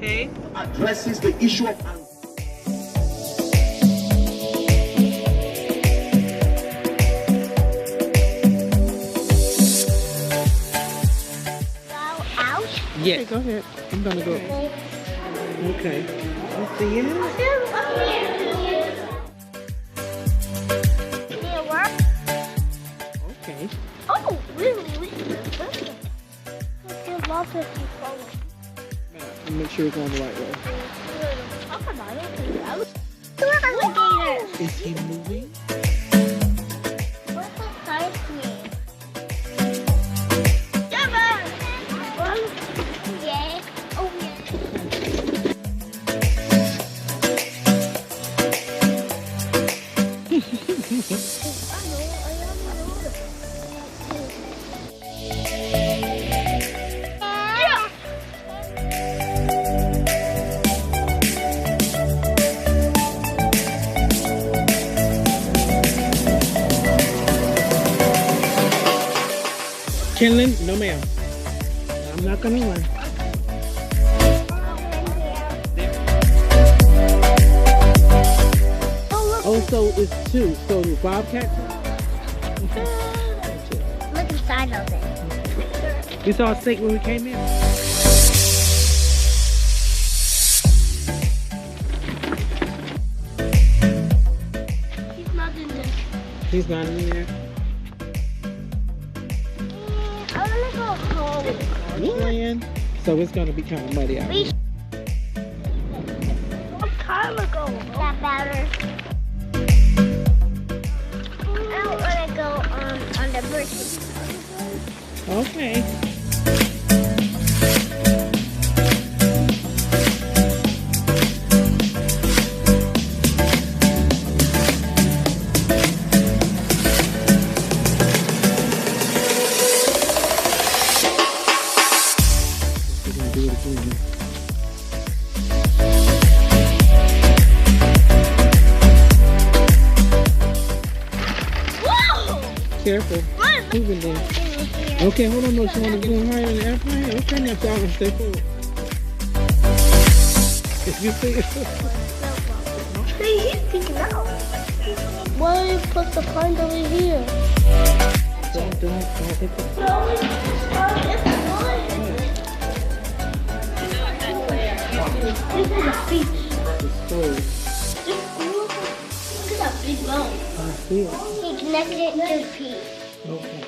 Okay. Addresses the issue of Yes. Okay, go ahead. I'm gonna go. Okay. Let's see it. Okay. Oh, really? Make sure we're going the right way. Is he moving? What's the size cream? Yeah. Oh, yeah. Kenlin, no ma'am. I'm not gonna run. Oh, so it's two. So the bobcat. Look inside of it. We saw a snake when we came in. He's not in this. He's not in there. I wanna go home. Playing. So it's gonna be kind of muddy out here. What time ago? That better. I wanna go on the bridge. Okay. We're gonna do it again. Whoa! Careful. Moving there. Okay, hold on. No, she want to get higher in the airplane. Okay, now y'all gonna stay forward. If you see it. He's peeking out. Why are you supposed to find over here? Don't. No, it's This is a beach. It's cold. Look at that big bone. I see it. He connected it to the piece. Okay.